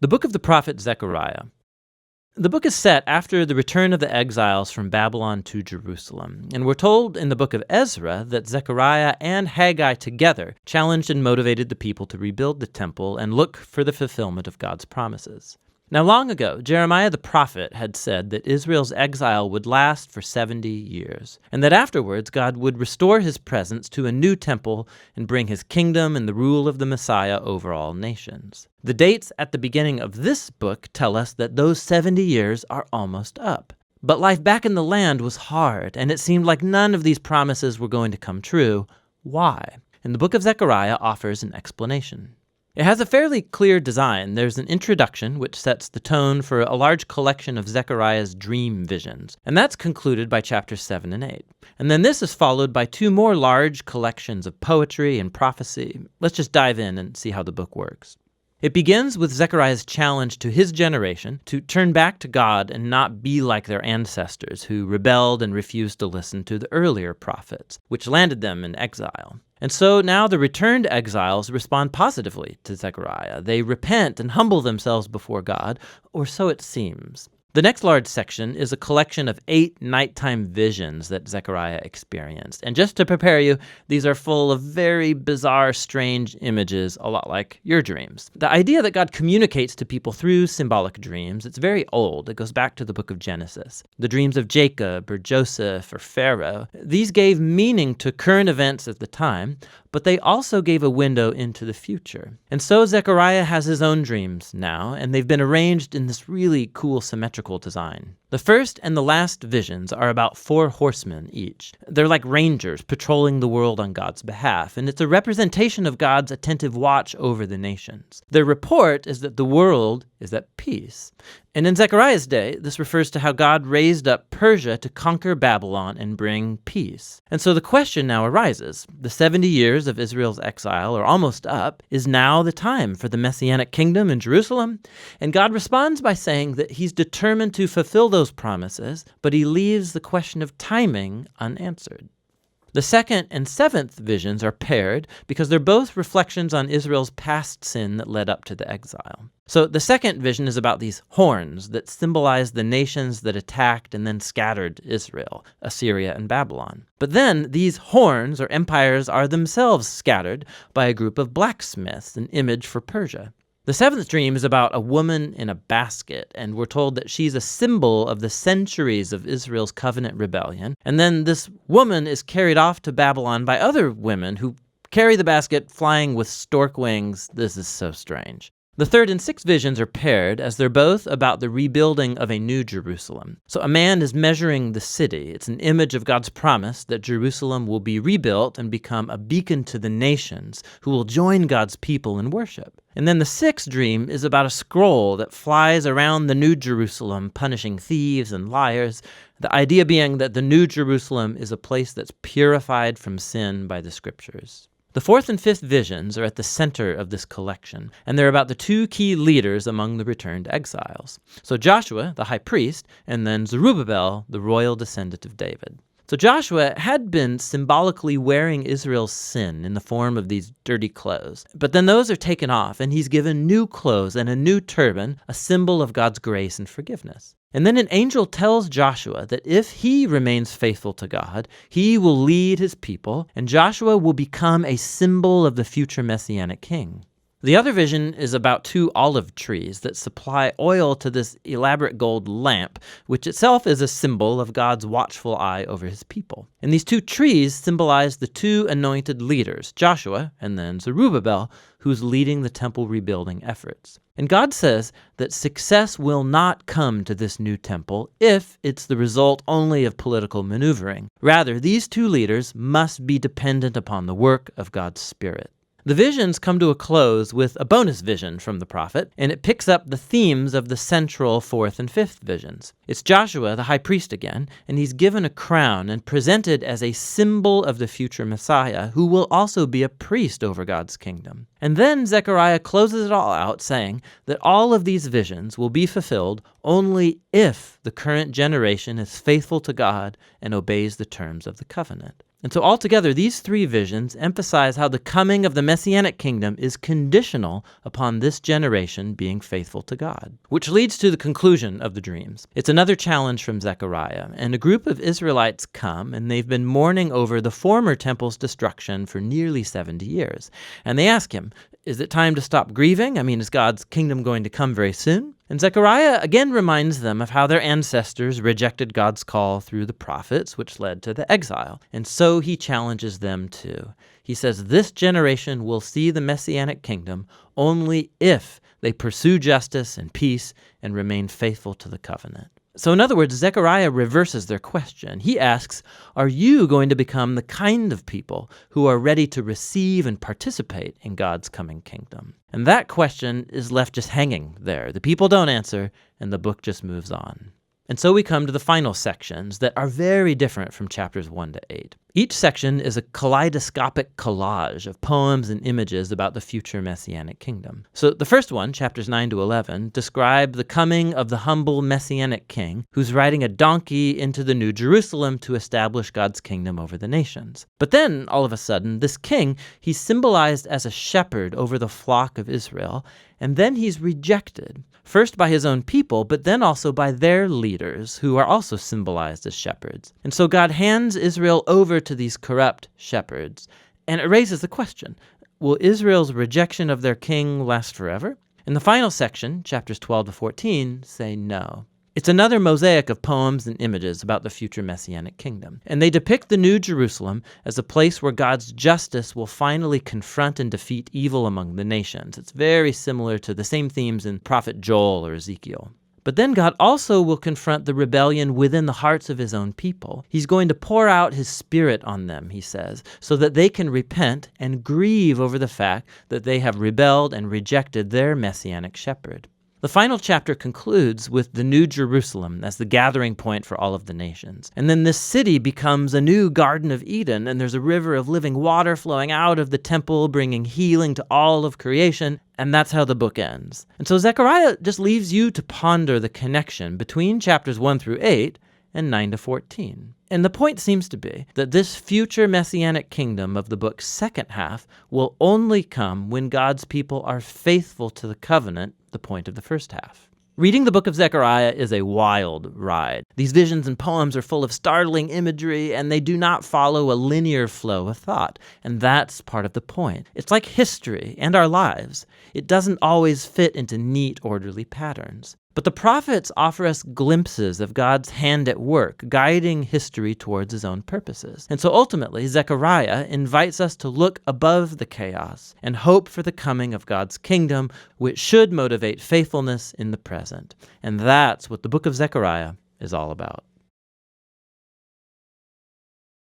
The book of the prophet Zechariah. The book is set after the return of the exiles from Babylon to Jerusalem, and we're told in the book of Ezra that Zechariah and Haggai together challenged and motivated the people to rebuild the temple and look for the fulfillment of God's promises. Now, long ago, Jeremiah the prophet had said that Israel's exile would last for 70 years, and that afterwards God would restore his presence to a new temple and bring his kingdom and the rule of the Messiah over all nations. The dates at the beginning of this book tell us that those 70 years are almost up. But life back in the land was hard, and it seemed like none of these promises were going to come true. Why? And the book of Zechariah offers an explanation. It has a fairly clear design. There's an introduction which sets the tone for a large collection of Zechariah's dream visions, and that's concluded by chapters 7 and 8. And then this is followed by two more large collections of poetry and prophecy. Let's just dive in and see how the book works. It begins with Zechariah's challenge to his generation to turn back to God and not be like their ancestors who rebelled and refused to listen to the earlier prophets, which landed them in exile. And so now the returned exiles respond positively to Zechariah. They repent and humble themselves before God, or so it seems. The next large section is a collection of 8 nighttime visions that Zechariah experienced. And just to prepare you, these are full of very bizarre, strange images, a lot like your dreams. The idea that God communicates to people through symbolic dreams, it's very old. It goes back to the book of Genesis. The dreams of Jacob or Joseph or Pharaoh, these gave meaning to current events at the time, but they also gave a window into the future. And so Zechariah has his own dreams now, and they've been arranged in this really cool symmetrical design. The first and the last visions are about 4 horsemen each. They're like rangers patrolling the world on God's behalf, and it's a representation of God's attentive watch over the nations. Their report is that the world is at peace. And in Zechariah's day, this refers to how God raised up Persia to conquer Babylon and bring peace. And so the question now arises, the 70 years of Israel's exile are almost up. Is now the time for the Messianic kingdom in Jerusalem? And God responds by saying that he's determined to fulfill those promises, but he leaves the question of timing unanswered. The second and 7th visions are paired because they're both reflections on Israel's past sin that led up to the exile. So the second vision is about these horns that symbolize the nations that attacked and then scattered Israel, Assyria and Babylon. But then these horns or empires are themselves scattered by a group of blacksmiths, an image for Persia. The 7th dream is about a woman in a basket, and we're told that she's a symbol of the centuries of Israel's covenant rebellion. And then this woman is carried off to Babylon by other women who carry the basket flying with stork wings. This is so strange. The 3rd and 6th visions are paired as they're both about the rebuilding of a new Jerusalem. So a man is measuring the city. It's an image of God's promise that Jerusalem will be rebuilt and become a beacon to the nations who will join God's people in worship. And then the 6th dream is about a scroll that flies around the new Jerusalem, punishing thieves and liars. The idea being that the new Jerusalem is a place that's purified from sin by the scriptures. The 4th and 5th visions are at the center of this collection, and they're about the 2 key leaders among the returned exiles. So Joshua, the high priest, and then Zerubbabel, the royal descendant of David. So Joshua had been symbolically wearing Israel's sin in the form of these dirty clothes. But then those are taken off, and he's given new clothes and a new turban, a symbol of God's grace and forgiveness. And then an angel tells Joshua that if he remains faithful to God, he will lead his people, and Joshua will become a symbol of the future Messianic king. The other vision is about 2 olive trees that supply oil to this elaborate gold lamp, which itself is a symbol of God's watchful eye over his people. And these 2 trees symbolize the 2 anointed leaders, Joshua and then Zerubbabel, who's leading the temple rebuilding efforts. And God says that success will not come to this new temple if it's the result only of political maneuvering. Rather, these 2 leaders must be dependent upon the work of God's Spirit. The visions come to a close with a bonus vision from the prophet, and it picks up the themes of the central 4th and 5th visions. It's Joshua, the high priest again, and he's given a crown and presented as a symbol of the future Messiah, who will also be a priest over God's kingdom. And then Zechariah closes it all out, saying that all of these visions will be fulfilled only if the current generation is faithful to God and obeys the terms of the covenant. And so altogether, these three visions emphasize how the coming of the Messianic kingdom is conditional upon this generation being faithful to God, which leads to the conclusion of the dreams. It's another challenge from Zechariah, and a group of Israelites come, and they've been mourning over the former temple's destruction for nearly 70 years. And they ask him, is it time to stop grieving? Is God's kingdom going to come very soon? And Zechariah again reminds them of how their ancestors rejected God's call through the prophets, which led to the exile. And so he challenges them too. He says, this generation will see the Messianic kingdom only if they pursue justice and peace and remain faithful to the covenant. So in other words, Zechariah reverses their question. He asks, are you going to become the kind of people who are ready to receive and participate in God's coming kingdom? And that question is left just hanging there. The people don't answer, and the book just moves on. And so we come to the final sections that are very different from chapters 1 to 8. Each section is a kaleidoscopic collage of poems and images about the future Messianic kingdom. So the first one, chapters 9 to 11, describe the coming of the humble Messianic king who's riding a donkey into the New Jerusalem to establish God's kingdom over the nations. But then, all of a sudden, this king, he's symbolized as a shepherd over the flock of Israel, and then he's rejected, first by his own people, but then also by their leaders, who are also symbolized as shepherds. And so God hands Israel over to these corrupt shepherds, and it raises the question, will Israel's rejection of their king last forever? In the final section, chapters 12 to 14, say no. It's another mosaic of poems and images about the future Messianic kingdom. And they depict the New Jerusalem as a place where God's justice will finally confront and defeat evil among the nations. It's very similar to the same themes in Prophet Joel or Ezekiel. But then God also will confront the rebellion within the hearts of his own people. He's going to pour out his Spirit on them, he says, so that they can repent and grieve over the fact that they have rebelled and rejected their Messianic shepherd. The final chapter concludes with the New Jerusalem as the gathering point for all of the nations. And then this city becomes a new Garden of Eden, and there's a river of living water flowing out of the temple, bringing healing to all of creation, and that's how the book ends. And so Zechariah just leaves you to ponder the connection between chapters 1 through 8 and 9 to 14. And the point seems to be that this future Messianic kingdom of the book's second half will only come when God's people are faithful to the covenant, the point of the first half. Reading the book of Zechariah is a wild ride. These visions and poems are full of startling imagery, and they do not follow a linear flow of thought. And that's part of the point. It's like history and our lives. It doesn't always fit into neat, orderly patterns. But the prophets offer us glimpses of God's hand at work, guiding history towards his own purposes. And so ultimately, Zechariah invites us to look above the chaos and hope for the coming of God's kingdom, which should motivate faithfulness in the present. And that's what the book of Zechariah is all about.